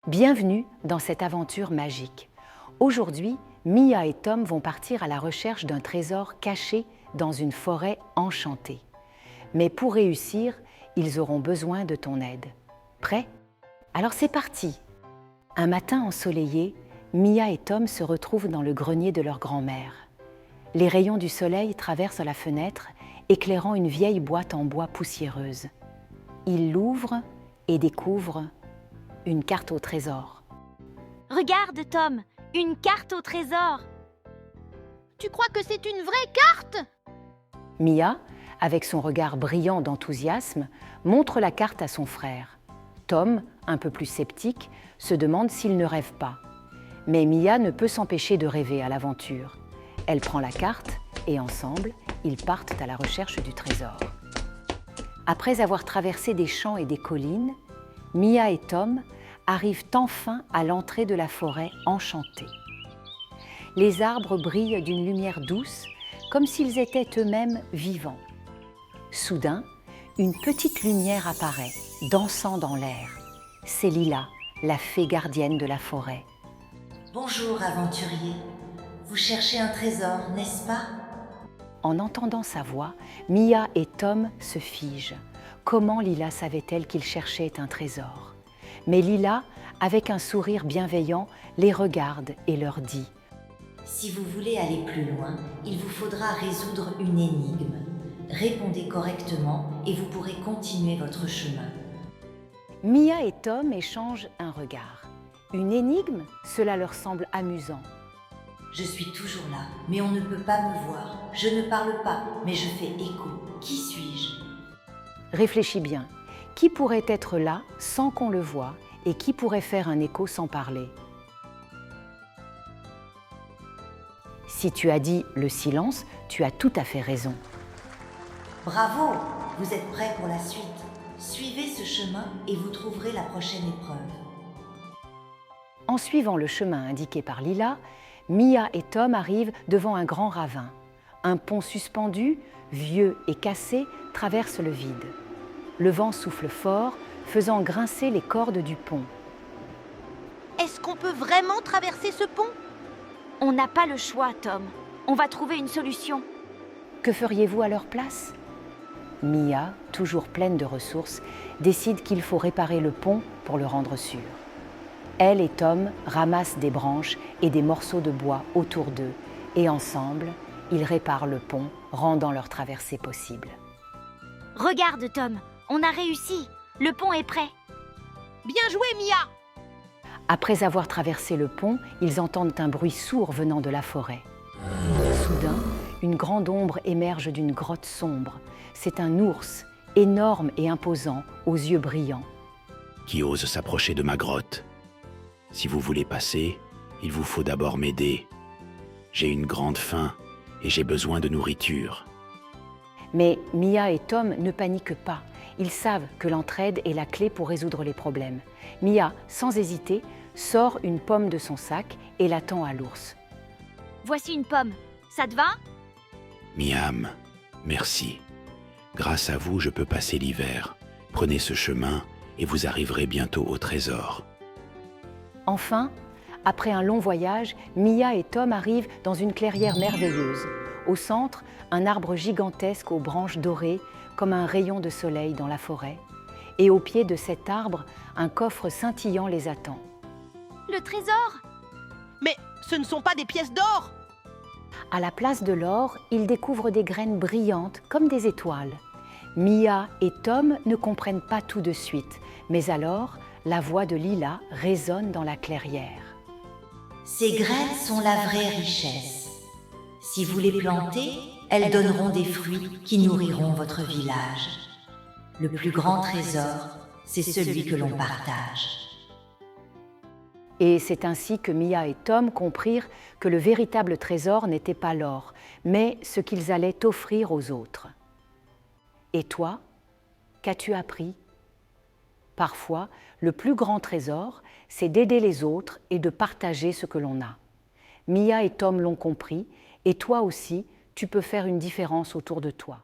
Bienvenue dans cette aventure magique. Aujourd'hui, Mia et Tom vont partir à la recherche d'un trésor caché dans une forêt enchantée. Mais pour réussir, ils auront besoin de ton aide. Prêt? Alors c'est parti! Un matin ensoleillé, Mia et Tom se retrouvent dans le grenier de leur grand-mère. Les rayons du soleil traversent la fenêtre, éclairant une vieille boîte en bois poussiéreuse. Ils l'ouvrent et découvrent une carte au trésor. Regarde, Tom, une carte au trésor. Tu crois que c'est une vraie carte? Mia, avec son regard brillant d'enthousiasme, montre la carte à son frère. Tom, un peu plus sceptique, se demande s'il ne rêve pas. Mais Mia ne peut s'empêcher de rêver à l'aventure. Elle prend la carte et ensemble, ils partent à la recherche du trésor. Après avoir traversé des champs et des collines, Mia et Tom arrivent enfin à l'entrée de la forêt enchantée. Les arbres brillent d'une lumière douce, comme s'ils étaient eux-mêmes vivants. Soudain, une petite lumière apparaît, dansant dans l'air. C'est Lila, la fée gardienne de la forêt. Bonjour, aventurier. Vous cherchez un trésor, n'est-ce pas? En entendant sa voix, Mia et Tom se figent. Comment Lila savait-elle qu'ils cherchaient un trésor? Mais Lila, avec un sourire bienveillant, les regarde et leur dit: Si vous voulez aller plus loin, il vous faudra résoudre une énigme. Répondez correctement et vous pourrez continuer votre chemin. Mia et Tom échangent un regard. Une énigme? Cela leur semble amusant. Je suis toujours là, mais on ne peut pas me voir. Je ne parle pas, mais je fais écho. Qui suis-je? Réfléchis bien. Qui pourrait être là sans qu'on le voie et qui pourrait faire un écho sans parler? Si tu as dit le silence, tu as tout à fait raison. Bravo! Vous êtes prêts pour la suite. Suivez ce chemin et vous trouverez la prochaine épreuve. En suivant le chemin indiqué par Lila, Mia et Tom arrivent devant un grand ravin. Un pont suspendu, vieux et cassé, traverse le vide. Le vent souffle fort, faisant grincer les cordes du pont. Est-ce qu'on peut vraiment traverser ce pont? On n'a pas le choix, Tom. On va trouver une solution. Que feriez-vous à leur place? Mia, toujours pleine de ressources, décide qu'il faut réparer le pont pour le rendre sûr. Elle et Tom ramassent des branches et des morceaux de bois autour d'eux et ensemble, ils réparent le pont, rendant leur traversée possible. Regarde, Tom, on a réussi. Le pont est prêt. Bien joué, Mia! Après avoir traversé le pont, ils entendent un bruit sourd venant de la forêt. Soudain, une grande ombre émerge d'une grotte sombre. C'est un ours, énorme et imposant, aux yeux brillants. Qui ose s'approcher de ma grotte? Si vous voulez passer, il vous faut d'abord m'aider. J'ai une grande faim et j'ai besoin de nourriture. Mais Mia et Tom ne paniquent pas. Ils savent que l'entraide est la clé pour résoudre les problèmes. Mia, sans hésiter, sort une pomme de son sac et la tend à l'ours. Voici une pomme. Ça te va? Miam, merci. Grâce à vous, je peux passer l'hiver. Prenez ce chemin et vous arriverez bientôt au trésor. Enfin, après un long voyage, Mia et Tom arrivent dans une clairière merveilleuse. Au centre, un arbre gigantesque aux branches dorées, comme un rayon de soleil dans la forêt. Et au pied de cet arbre, un coffre scintillant les attend. Le trésor? Mais ce ne sont pas des pièces d'or! À la place de l'or, ils découvrent des graines brillantes comme des étoiles. Mia et Tom ne comprennent pas tout de suite, mais alors, la voix de Lila résonne dans la clairière. Ces graines sont la vraie richesse. Si vous les plantez, elles donneront des fruits qui nourriront votre village. Le plus grand trésor, c'est celui que l'on partage. Et c'est ainsi que Mia et Tom comprirent que le véritable trésor n'était pas l'or, mais ce qu'ils allaient offrir aux autres. Et toi, qu'as-tu appris? Parfois, le plus grand trésor, c'est d'aider les autres et de partager ce que l'on a. Mia et Tom l'ont compris, et toi aussi, tu peux faire une différence autour de toi.